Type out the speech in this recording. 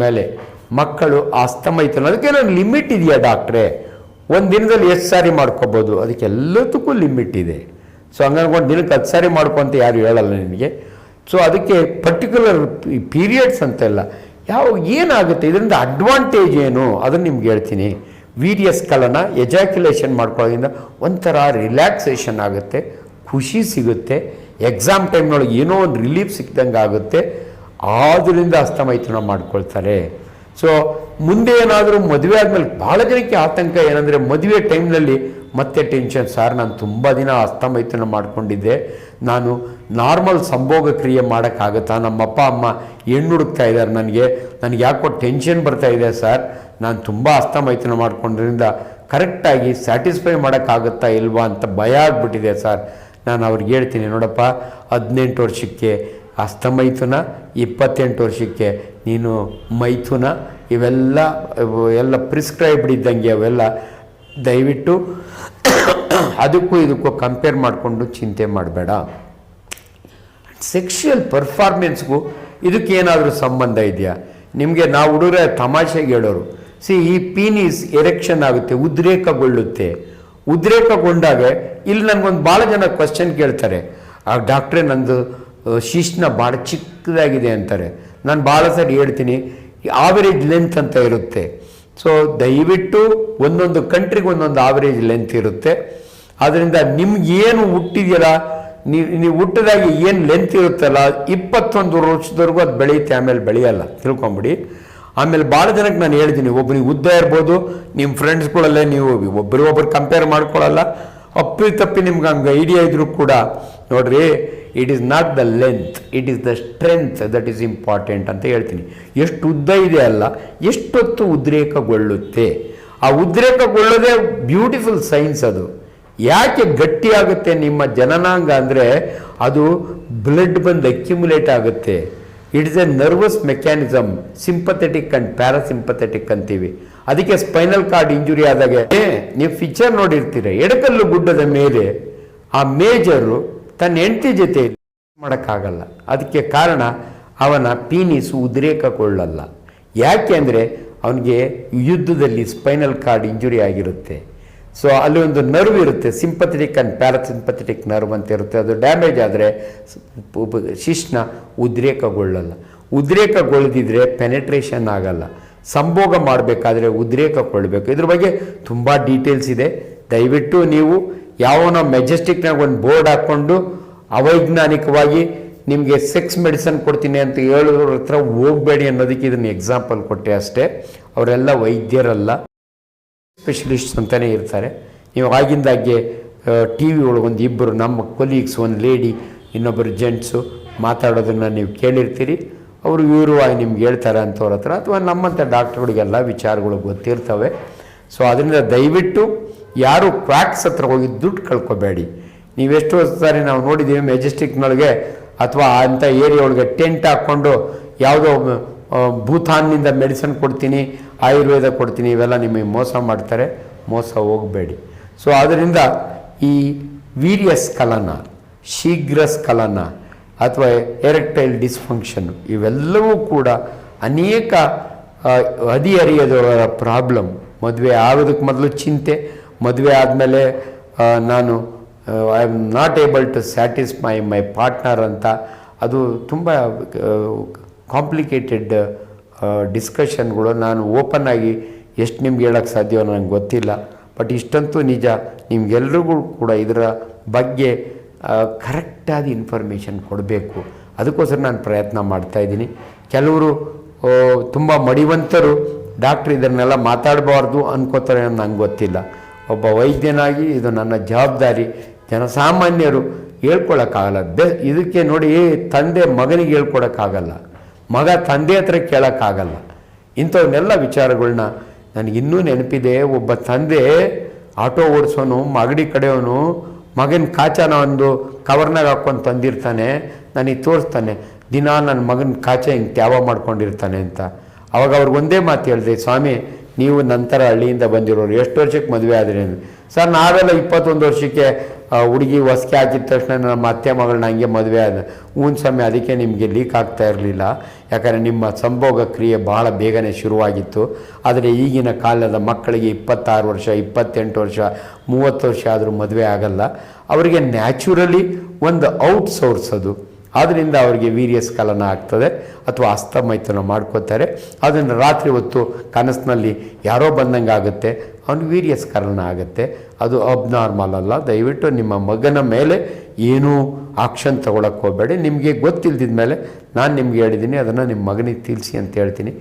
ಮೇಲೆ ಮಕ್ಕಳು ಅಸ್ತಮ ಇತ್ತು ಅದಕ್ಕೆ ನಾನು ಲಿಮಿಟ್ ಇದೆಯಾ ಡಾಕ್ಟ್ರೇ, ಒಂದು ದಿನದಲ್ಲಿ ಎಷ್ಟು ಸಾರಿ ಮಾಡ್ಕೋಬೋದು? ಅದಕ್ಕೆ ಎಲ್ಲದಕ್ಕೂ ಲಿಮಿಟ್ ಇದೆ. ಸೊ ಹಂಗನ್ಕೊಂಡು ದಿನಕ್ಕೆ 10 ಸಾರಿ ಮಾಡ್ಕೊಂತ ಯಾರು ಹೇಳಲ್ಲ ನಿನಗೆ. ಸೊ ಅದಕ್ಕೆ ಪರ್ಟಿಕ್ಯುಲರ್ ಪೀರಿಯಡ್ಸ್ ಅಂತೆಲ್ಲ ಏನಾಗುತ್ತೆ ಇದರಿಂದ ಅಡ್ವಾಂಟೇಜ್ ಏನು ಅದನ್ನು ನಿಮ್ಗೆ ಹೇಳ್ತೀನಿ. ವೀರ್ಯಸ್ಖಲನ ಎಜಾಕ್ಯುಲೇಷನ್ ಮಾಡ್ಕೊಳ್ಳೋದ್ರಿಂದ ಒಂಥರ ರಿಲ್ಯಾಕ್ಸೇಷನ್ ಆಗುತ್ತೆ, ಖುಷಿ ಸಿಗುತ್ತೆ, ಎಕ್ಸಾಮ್ ಟೈಮ್ನೊಳಗೆ ಏನೋ ಒಂದು ರಿಲೀಫ್ ಸಿಕ್ದಂಗೆ ಆಗುತ್ತೆ. ಆದ್ದರಿಂದ ಅಸ್ತಮೈಥುನ ಮಾಡ್ಕೊಳ್ತಾರೆ. ಸೊ ಮುಂದೆ ಏನಾದರೂ ಮದುವೆ ಆದಮೇಲೆ ಭಾಳ ಜನಕ್ಕೆ ಆತಂಕ ಏನಂದರೆ ಮದುವೆ ಟೈಮ್ನಲ್ಲಿ ಮತ್ತೆ ಟೆನ್ಷನ್. ಸರ್ ನಾನು ತುಂಬ ದಿನ ಅಸ್ತಮೈಥುನ ಮಾಡ್ಕೊಂಡಿದ್ದೆ, ನಾನು ನಾರ್ಮಲ್ ಸಂಭೋಗ ಕ್ರಿಯೆ ಮಾಡೋಕ್ಕಾಗುತ್ತಾ? ನಮ್ಮ ಅಪ್ಪ ಅಮ್ಮ ಹೆಣ್ಣು ಹುಡುಕ್ತಾ ಇದ್ದಾರೆ, ನನಗೆ ಯಾಕೋ ಟೆನ್ಷನ್ ಬರ್ತಾ ಇದೆ ಸರ್, ನಾನು ತುಂಬ ಅಸ್ತಮೈಥುನ ಮಾಡ್ಕೊಂಡ್ರಿಂದ ಕರೆಕ್ಟಾಗಿ ಸ್ಯಾಟಿಸ್ಫೈ ಮಾಡೋಕ್ಕಾಗುತ್ತಾ ಇಲ್ವಾ ಅಂತ ಭಯ ಆಗ್ಬಿಟ್ಟಿದೆ ಸರ್. ನಾನು ಅವ್ರಿಗೆ ಹೇಳ್ತೀನಿ, ನೋಡಪ್ಪ 18 ವರ್ಷಕ್ಕೆ ಅಸ್ತಮೈಥುನ, 28 ವರ್ಷಕ್ಕೆ ನೀನು ಮೈಥುನ, ಇವೆಲ್ಲ ಪ್ರಿಸ್ಕ್ರೈಬ್ಡ್ ಇದ್ದಂಗೆ ಅವೆಲ್ಲ. ದಯವಿಟ್ಟು ಅದಕ್ಕೂ ಇದಕ್ಕೂ ಕಂಪೇರ್ ಮಾಡಿಕೊಂಡು ಚಿಂತೆ ಮಾಡಬೇಡ. ಸೆಕ್ಷುಯಲ್ ಪರ್ಫಾರ್ಮೆನ್ಸ್ಗೂ ಇದಕ್ಕೇನಾದರೂ ಸಂಬಂಧ ಇದೆಯಾ? ನಿಮಗೆ ನಾವು ಹುಡುಗರೆ ತಮಾಷೆಗೆ ಹೇಳೋರು, ಈ ಪೀನೀಸ್ ಎರೆಕ್ಷನ್ ಆಗುತ್ತೆ, ಉದ್ರೇಕಗೊಳ್ಳುತ್ತೆ. ಉದ್ರೇಕಗೊಂಡಾಗ ಇಲ್ಲಿ ನನಗೊಂದು ಭಾಳ ಜನ ಕ್ವಶನ್ ಕೇಳ್ತಾರೆ, ಡಾಕ್ಟ್ರೇ ನಂದು ಶಿಶ್ನ ಭಾಳ ಚಿಕ್ಕದಾಗಿದೆ ಅಂತಾರೆ. ನಾನು ಭಾಳ ಸರಿ ಹೇಳ್ತೀನಿ, ಆವರೇಜ್ ಲೆಂತ್ ಅಂತ ಇರುತ್ತೆ. ಸೊ ದಯವಿಟ್ಟು ಒಂದೊಂದು ಕಂಟ್ರಿಗೆ ಒಂದೊಂದು ಆವರೇಜ್ ಲೆಂತ್ ಇರುತ್ತೆ. ಆದ್ದರಿಂದ ನಿಮ್ಗೇನು ಹುಟ್ಟಿದೆಯಲ್ಲ, ನೀವು ಹುಟ್ಟಿದಾಗ ಏನು ಲೆಂತ್ ಇರುತ್ತಲ್ಲ 21 ವರ್ಷದವರೆಗೂ ಅದು ಬೆಳೆಯುತ್ತೆ, ಆಮೇಲೆ ಬೆಳೆಯಲ್ಲ, ತಿಳ್ಕೊಂಬಿಡಿ. ಆಮೇಲೆ ಭಾಳ ಜನಕ್ಕೆ ನಾನು ಹೇಳ್ತೀನಿ, ಒಬ್ಬರಿಗೆ ಉದ್ದ ಇರ್ಬೋದು, ನಿಮ್ಮ ಫ್ರೆಂಡ್ಸ್ಗಳಲ್ಲೇ ನೀವು ಒಬ್ಬರು ಕಂಪೇರ್ ಮಾಡ್ಕೊಳ್ಳಲ್ಲ, ತಪ್ಪಿ ನಿಮ್ಗೆ ಹಂಗೆ ಐಡಿಯಾ ಇದ್ರೂ ಕೂಡ ನೋಡ್ರಿ, it is not the length, it is the strength that is important ಅಂತ ಹೇಳ್ತೀನಿ. ಎಷ್ಟು ಉದ್ದ ಇದೆ ಅಲ್ಲ, ಎಷ್ಟೊತ್ತು ಉದ್ರೇಕಗೊಳ್ಳುತ್ತೆ. ಆ ಉದ್ರೇಕಗೊಳ್ಳೋದೇ ಬ್ಯೂಟಿಫುಲ್ ಸೈನ್ಸ್. ಅದು ಯಾಕೆ ಗಟ್ಟಿಯಾಗುತ್ತೆ ನಿಮ್ಮ ಜನನಾಂಗ ಅಂದರೆ ಅದು ಬ್ಲಡ್ ಬಂದು ಅಕ್ಯುಮುಲೇಟ್ ಆಗುತ್ತೆ. It is A nervous mechanism, sympathetic and parasympathetic ಅಂತೀವಿ. ಅದಕ್ಕೆ ಸ್ಪೈನಲ್ ಕಾರ್ಡ್ ಇಂಜುರಿ ಆದಾಗ ನೀವು ಪಿಕ್ಚರ್ ನೋಡಿರ್ತೀರ, ಎಡಕಲ್ಲು ಗುಡ್ಡದ ಮೇಲೆ ಆ ಮೇಜರು ತನ್ನ ಹೆಂಡತಿ ಜೊತೆ ಮಾಡೋಕ್ಕಾಗಲ್ಲ. ಅದಕ್ಕೆ ಕಾರಣ ಅವನ ಪೀನಿಸು ಉದ್ರೇಕಗೊಳ್ಳಲ್ಲ. ಯಾಕೆ ಅಂದರೆ ಅವನಿಗೆ ಯುದ್ಧದಲ್ಲಿ ಸ್ಪೈನಲ್ ಕಾರ್ಡ್ ಇಂಜುರಿ ಆಗಿರುತ್ತೆ. ಸೊ ಅಲ್ಲಿ ಒಂದು ನರ್ವ್ ಇರುತ್ತೆ, ಸಿಂಪಥೆಟಿಕ್ ಆ್ಯಂಡ್ ಪ್ಯಾರಾಸಿಂಪಥೆಟಿಕ್ ನರ್ವ್ ಅಂತ ಇರುತ್ತೆ. ಅದು ಡ್ಯಾಮೇಜ್ ಆದರೆ ಶಿಶ್ನ ಉದ್ರೇಕಗೊಳ್ಳಲ್ಲ. ಉದ್ರೇಕಗೊಳ್ಳದಿದ್ರೆ ಪೆನೆಟ್ರೇಷನ್ ಆಗಲ್ಲ. ಸಂಭೋಗ ಮಾಡಬೇಕಾದ್ರೆ ಉದ್ರೇಕಗೊಳ್ಳಬೇಕು. ಇದ್ರ ಬಗ್ಗೆ ತುಂಬ ಡೀಟೇಲ್ಸ್ ಇದೆ. ದಯವಿಟ್ಟು ನೀವು ಯಾವನೋ ಮೆಜೆಸ್ಟಿಕ್ನಾಗ ಒಂದು ಬೋರ್ಡ್ ಹಾಕ್ಕೊಂಡು ಅವೈಜ್ಞಾನಿಕವಾಗಿ ನಿಮಗೆ ಸೆಕ್ಸ್ ಮೆಡಿಸನ್ ಕೊಡ್ತೀನಿ ಅಂತ ಹೇಳೋದ್ರ ಹತ್ರ ಹೋಗಬೇಡಿ ಅನ್ನೋದಕ್ಕೆ ಇದನ್ನು ಎಕ್ಸಾಂಪಲ್ ಕೊಟ್ಟೆ ಅಷ್ಟೇ. ಅವರೆಲ್ಲ ವೈದ್ಯರಲ್ಲ, ಸ್ಪೆಷಲಿಸ್ಟ್ಸ್ ಅಂತಲೇ ಇರ್ತಾರೆ. ನೀವು ಆಗಿಂದಾಗೆ ಟಿ ವಿ ಒಳಗೆ ಒಂದು ಇಬ್ಬರು ನಮ್ಮ ಕೊಲೀಗ್ಸ್, ಒಂದು ಲೇಡಿ ಇನ್ನೊಬ್ಬರು ಜೆಂಟ್ಸು ಮಾತಾಡೋದನ್ನು ನೀವು ಕೇಳಿರ್ತೀರಿ. ಅವರು ಇವರು ನಿಮ್ಗೆ ಹೇಳ್ತಾರೆ ಅಂಥವ್ರ ಹತ್ರ, ಅಥವಾ ನಮ್ಮಂಥ ಡಾಕ್ಟ್ರುಗಳಿಗೆಲ್ಲ ವಿಚಾರಗಳು ಗೊತ್ತಿರ್ತವೆ. ಸೊ ಅದರಿಂದ ದಯವಿಟ್ಟು ಯಾರು ಕ್ವಾಕ್ಸ್ ಹತ್ರ ಹೋಗಿ ದುಡ್ಡು ಕಳ್ಕೊಬೇಡಿ. ನೀವೆಷ್ಟು ಸಾರಿ ನಾವು ನೋಡಿದ್ದೀವಿ ಮೆಜೆಸ್ಟಿಕ್ನೊಳಗೆ ಅಥವಾ ಅಂಥ ಏರಿಯಾ ಒಳಗೆ ಟೆಂಟ್ ಹಾಕ್ಕೊಂಡು ಯಾವುದೋ ಭೂತಾನ್ನಿಂದ ಮೆಡಿಸಿನ್ ಕೊಡ್ತೀನಿ, ಆಯುರ್ವೇದ ಕೊಡ್ತೀನಿ, ಇವೆಲ್ಲ ನಿಮಗೆ ಮೋಸ ಮಾಡ್ತಾರೆ. ಮೋಸ ಹೋಗಬೇಡಿ. ಸೊ ಆದ್ದರಿಂದ ಈ ವೀರ್ಯಸ್ಖಲನ, ಶೀಘ್ರಸ್ಖಲನ ಅಥವಾ ಎರೆಕ್ಟೈಲ್ ಡಿಸ್ಫಂಕ್ಷನ್ ಇವೆಲ್ಲವೂ ಕೂಡ ಅನೇಕ ಹದಿಹರಿಯದವರ ಪ್ರಾಬ್ಲಮ್. ಮದುವೆ ಆಗೋದಕ್ಕೆ ಮೊದಲು ಚಿಂತೆ, ಮದುವೆ ಆದಮೇಲೆ ನಾನು I am not able to satisfy my partner ಅಂತ, ಅದು ತುಂಬ ಕಾಂಪ್ಲಿಕೇಟೆಡ್ ಡಿಸ್ಕಷನ್ಗಳು. ನಾನು ಓಪನ್ ಆಗಿ ಎಷ್ಟು ನಿಮ್ಗೆ ಹೇಳೋಕ್ಕೆ ಸಾಧ್ಯವೋ ನನಗೆ ಗೊತ್ತಿಲ್ಲ. ಬಟ್ ಇಷ್ಟಂತೂ ನಿಜ, ನಿಮ್ಗೆಲ್ರಿಗೂ ಕೂಡ ಇದರ ಬಗ್ಗೆ ಕರೆಕ್ಟಾದ ಇನ್ಫಾರ್ಮೇಷನ್ ಕೊಡಬೇಕು. ಅದಕ್ಕೋಸ್ಕರ ನಾನು ಪ್ರಯತ್ನ ಮಾಡ್ತಾಯಿದ್ದೀನಿ. ಕೆಲವರು ತುಂಬ ಮಡಿವಂತರು ಡಾಕ್ಟ್ರ್ ಇದನ್ನೆಲ್ಲ ಮಾತಾಡಬಾರ್ದು ಅನ್ಕೋತಾರೆ, ನಂಗೆ ಗೊತ್ತಿಲ್ಲ. ಒಬ್ಬ ವೈದ್ಯನಾಗಿ ಇದು ನನ್ನ ಜವಾಬ್ದಾರಿ. ಜನಸಾಮಾನ್ಯರು ಹೇಳ್ಕೊಳಕ್ಕಾಗಲ್ಲ. ಇದಕ್ಕೆ ನೋಡಿ, ತಂದೆ ಮಗನಿಗೆ ಹೇಳ್ಕೊಡೋಕ್ಕಾಗಲ್ಲ, ಮಗ ತಂದೆ ಹತ್ರ ಕೇಳೋಕ್ಕಾಗಲ್ಲ. ಇಂಥವನ್ನೆಲ್ಲ ವಿಚಾರಗಳನ್ನ ನನಗಿನ್ನೂ ನೆನಪಿದೆ. ಒಬ್ಬ ತಂದೆ ಆಟೋ ಓಡಿಸೋನು, ಮಾಗಡಿ ಕಡೆಯವನು, ಮಗನ ಕಾಚಾನ ಒಂದು ಕವರ್ನಾಗ ಹಾಕ್ಕೊಂಡು ತಂದಿರ್ತಾನೆ, ನನಗೆ ತೋರಿಸ್ತಾನೆ, ದಿನ ನನ್ನ ಮಗನ ಕಾಚ ಹಿಂಗೆ ತ್ಯಾವ ಮಾಡ್ಕೊಂಡಿರ್ತಾನೆ ಅಂತ. ಅವಾಗ ಅವ್ರಿಗೆ ಒಂದೇ ಮಾತು ಹೇಳಿದೆ, ಸ್ವಾಮಿ ನೀವು ನಂತರ ಹಳ್ಳಿಯಿಂದ ಬಂದಿರೋರು, ಎಷ್ಟು ವರ್ಷಕ್ಕೆ ಮದುವೆ ಆದ್ರಿ? ಸರ್ ನಾವೆಲ್ಲ 21 ವರ್ಷಕ್ಕೆ ಹುಡುಗಿ ಹೊಸ್ಕೆ ಹಾಕಿದ ತಕ್ಷಣ ನಮ್ಮ ಅತ್ತೆ ಮಗಳನ್ನ ಹಂಗೆ ಮದುವೆ ಆದ ಸ್ವಾಮಿ ಅದಕ್ಕೆ ನಿಮಗೆ ಲೀಕ್ ಆಗ್ತಾ ಇರಲಿಲ್ಲ, ಯಾಕಂದರೆ ನಿಮ್ಮ ಸಂಭೋಗ ಕ್ರಿಯೆ ಭಾಳ ಬೇಗನೆ ಶುರುವಾಗಿತ್ತು. ಆದರೆ ಈಗಿನ ಕಾಲದ ಮಕ್ಕಳಿಗೆ 26 ವರ್ಷ 28 ವರ್ಷ 30 ವರ್ಷ ಆದರೂ ಮದುವೆ ಆಗಲ್ಲ. ಅವರಿಗೆ ನ್ಯಾಚುರಲಿ ಒಂದು ಔಟ್ ಸೋರ್ಸ್ ಅದು, ಆದ್ದರಿಂದ ಅವರಿಗೆ ವೀರ್ಯಸ್ಖಲನ ಆಗ್ತದೆ ಅಥವಾ ಹಸ್ತಮೈಥುನ ಮಾಡ್ಕೋತಾರೆ. ಅದನ್ನು ರಾತ್ರಿ ಹೊತ್ತು ಕನಸಿನಲ್ಲಿ ಯಾರೋ ಬಂದಂಗೆ ಆಗುತ್ತೆ, ಅವನಿಗೆ ವೀರ್ಯಸ್ಖಲನ ಆಗುತ್ತೆ. ಅದು ಅಬ್ನಾರ್ಮಲ್ ಅಲ್ಲ. ದಯವಿಟ್ಟು ನಿಮ್ಮ ಮಗನ ಮೇಲೆ ಏನೂ ಆಕ್ಷನ್ ತಗೊಳಕ್ಕೆ ಹೋಗಬೇಡಿ. ನಿಮಗೆ ಗೊತ್ತಿಲ್ದಿದ ಮೇಲೆ ನಾನು ನಿಮ್ಗೆ ಹೇಳಿದ್ದೀನಿ, ಅದನ್ನು ನಿಮ್ಮ ಮಗನಿಗೆ ತಿಳಿಸಿ ಅಂತ ಹೇಳ್ತೀನಿ.